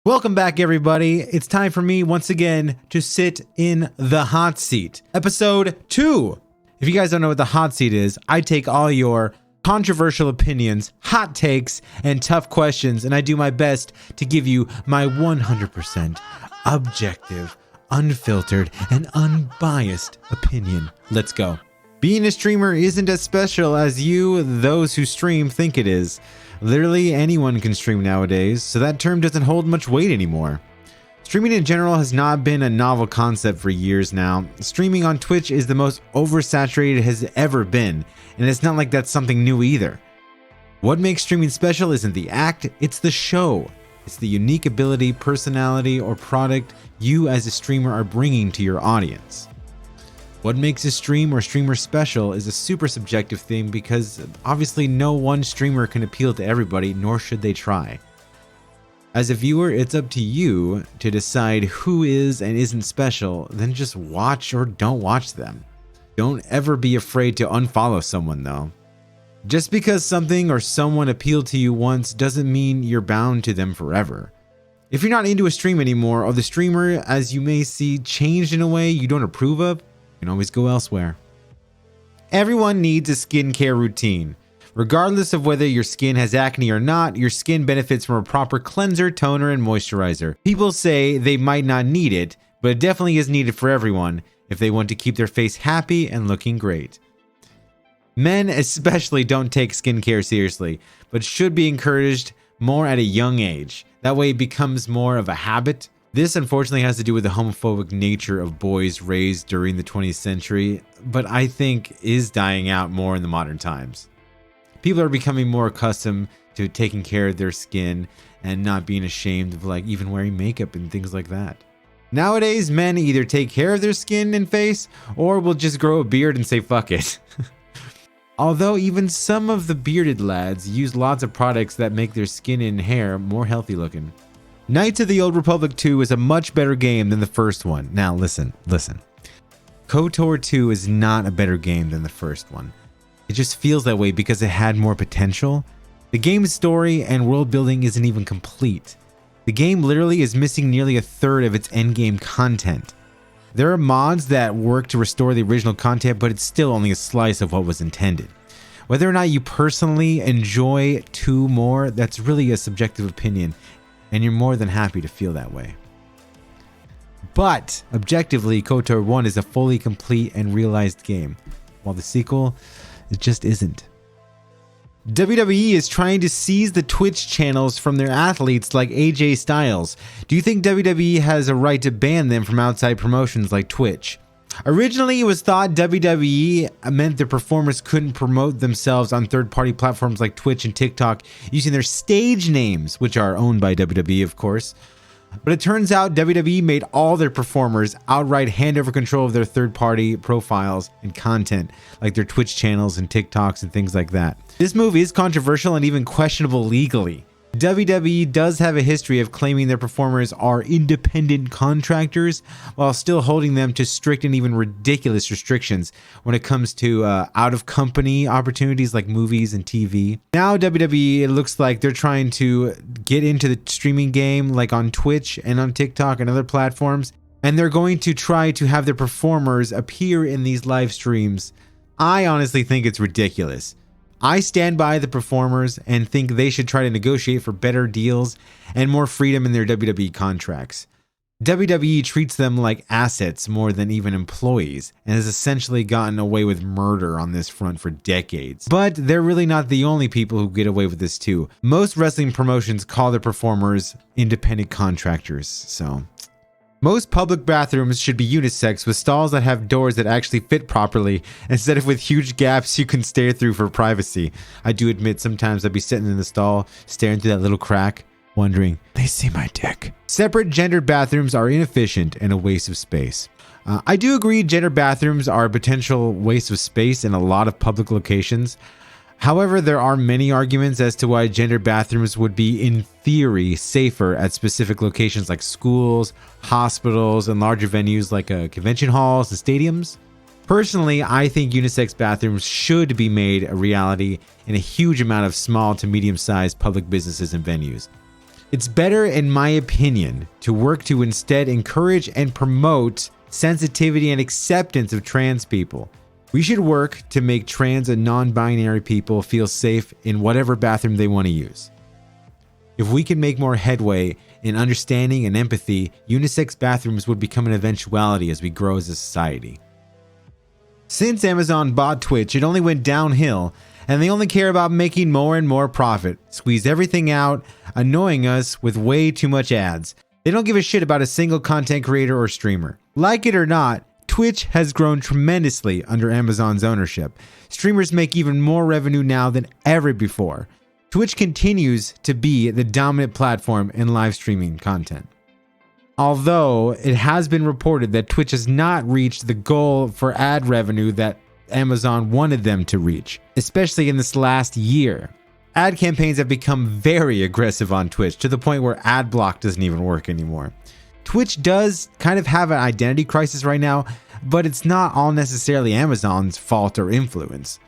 Welcome back, everybody. It's time for me once again to sit in the hot seat. Episode 2. If you guys don't know what the hot seat is, I take all your controversial opinions, hot takes, and tough questions, and I do my best to give you my 100% objective, unfiltered, and unbiased opinion. Let's go. Being a streamer isn't as special as those who stream, think it is. Literally anyone can stream nowadays, so that term doesn't hold much weight anymore. Streaming in general has not been a novel concept for years now. Streaming on Twitch is the most oversaturated it has ever been, and it's not like that's something new either. What makes streaming special isn't the act, it's the show. It's the unique ability, personality, or product you as a streamer are bringing to your audience. What makes a stream or streamer special is a super subjective thing because obviously no one streamer can appeal to everybody, nor should they try. As a viewer, it's up to you to decide who is and isn't special, then just watch or don't watch them. Don't ever be afraid to unfollow someone though. Just because something or someone appealed to you once doesn't mean you're bound to them forever. If you're not into a stream anymore, or the streamer, as you may see, changed in a way you don't approve of, you can always go elsewhere. Everyone needs a skincare routine. Regardless of whether your skin has acne or not, your skin benefits from a proper cleanser, toner, and moisturizer. People say they might not need it, but it definitely is needed for everyone if they want to keep their face happy and looking great. Men especially don't take skincare seriously, but should be encouraged more at a young age. That way it becomes more of a habit. This unfortunately has to do with the homophobic nature of boys raised during the 20th century, but I think is dying out more in the modern times. People are becoming more accustomed to taking care of their skin and not being ashamed of even wearing makeup and things like that. Nowadays, men either take care of their skin and face or will just grow a beard and say fuck it. Although even some of the bearded lads use lots of products that make their skin and hair more healthy looking. Knights of the Old Republic 2 is a much better game than the first one. Now listen. KOTOR 2 is not a better game than the first one. It just feels that way because it had more potential. The game's story and world building isn't even complete. The game literally is missing nearly a third of its endgame content. There are mods that work to restore the original content, but it's still only a slice of what was intended. Whether or not you personally enjoy 2 more, that's really a subjective opinion, and you're more than happy to feel that way. But objectively, KOTOR 1 is a fully complete and realized game, while the sequel, it just isn't. WWE is trying to seize the Twitch channels from their athletes like AJ Styles. Do you think WWE has a right to ban them from outside promotions like Twitch? Originally, it was thought WWE meant their performers couldn't promote themselves on third-party platforms like Twitch and TikTok using their stage names, which are owned by WWE, of course. But it turns out WWE made all their performers outright hand over control of their third-party profiles and content, like their Twitch channels and TikToks and things like that. This move is controversial and even questionable legally. WWE does have a history of claiming their performers are independent contractors while still holding them to strict and even ridiculous restrictions when it comes to out-of-company opportunities like movies and TV. Now WWE, it looks like they're trying to get into the streaming game like on Twitch and on TikTok and other platforms, and they're going to try to have their performers appear in these live streams. I honestly think it's ridiculous. I stand by the performers and think they should try to negotiate for better deals and more freedom in their WWE contracts. WWE treats them like assets more than even employees and has essentially gotten away with murder on this front for decades. But they're really not the only people who get away with this too. Most wrestling promotions call their performers independent contractors, so... Most public bathrooms should be unisex with stalls that have doors that actually fit properly instead of with huge gaps you can stare through for privacy. I do admit sometimes I'd be sitting in the stall staring through that little crack wondering, they see my dick. Separate gendered bathrooms are inefficient and a waste of space. I do agree gendered bathrooms are a potential waste of space in a lot of public locations. However, there are many arguments as to why gendered bathrooms would be, in theory, safer at specific locations like schools, hospitals, and larger venues like convention halls and stadiums. Personally, I think unisex bathrooms should be made a reality in a huge amount of small to medium-sized public businesses and venues. It's better, in my opinion, to work to instead encourage and promote sensitivity and acceptance of trans people. We should work to make trans and non-binary people feel safe in whatever bathroom they want to use. If we can make more headway in understanding and empathy, unisex bathrooms would become an eventuality as we grow as a society. Since Amazon bought Twitch, it only went downhill, and they only care about making more and more profit, squeeze everything out, annoying us with way too much ads. They don't give a shit about a single content creator or streamer. Like it or not, Twitch has grown tremendously under Amazon's ownership. Streamers make even more revenue now than ever before. Twitch continues to be the dominant platform in live streaming content. Although it has been reported that Twitch has not reached the goal for ad revenue that Amazon wanted them to reach, especially in this last year. Ad campaigns have become very aggressive on Twitch to the point where ad block doesn't even work anymore. Twitch does kind of have an identity crisis right now, but it's not all necessarily Amazon's fault or influence.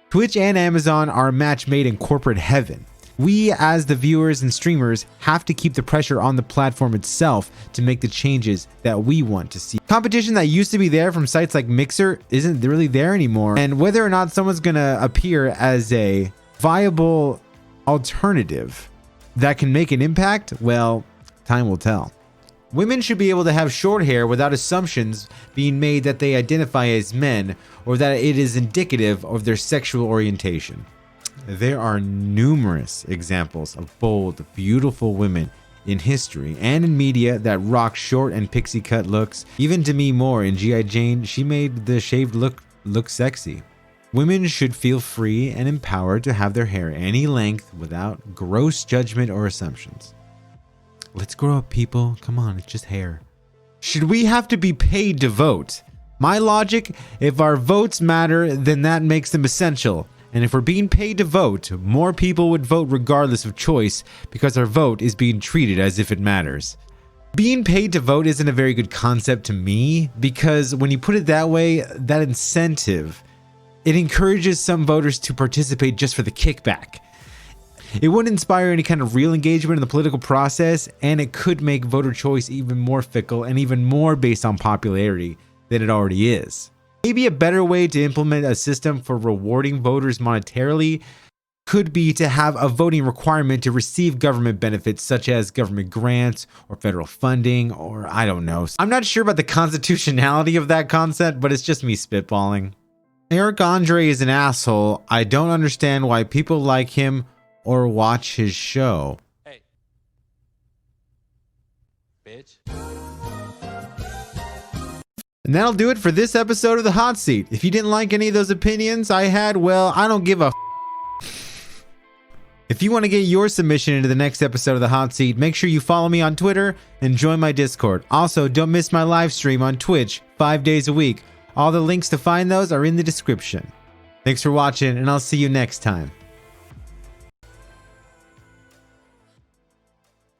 Twitch and Amazon are a match made in corporate heaven. We, as the viewers and streamers, have to keep the pressure on the platform itself to make the changes that we want to see. Competition that used to be there from sites like Mixer isn't really there anymore, and whether or not someone's gonna appear as a viable alternative that can make an impact, well, time will tell. Women should be able to have short hair without assumptions being made that they identify as men or that it is indicative of their sexual orientation. There are numerous examples of bold, beautiful women in history and in media that rock short and pixie cut looks. Even Demi Moore in G.I. Jane, she made the shaved look sexy. Women should feel free and empowered to have their hair any length without gross judgment or assumptions. Let's grow up, people. Come on, it's just hair. Should we have to be paid to vote? My logic, if our votes matter, then that makes them essential. And if we're being paid to vote, more people would vote regardless of choice because our vote is being treated as if it matters. Being paid to vote isn't a very good concept to me because when you put it that way, that incentive, it encourages some voters to participate just for the kickback. It wouldn't inspire any kind of real engagement in the political process, and it could make voter choice even more fickle and even more based on popularity than it already is. Maybe a better way to implement a system for rewarding voters monetarily could be to have a voting requirement to receive government benefits such as government grants or federal funding, or I don't know. I'm not sure about the constitutionality of that concept, but it's just me spitballing. Eric Andre is an asshole. I don't understand why people like him or watch his show. Hey. Bitch. And that'll do it for this episode of The Hot Seat. If you didn't like any of those opinions I had, well, I don't give a If you want to get your submission into the next episode of The Hot Seat, make sure you follow me on Twitter and join my Discord. Also, don't miss my live stream on Twitch 5 days a week. All the links to find those are in the description. Thanks for watching, and I'll see you next time.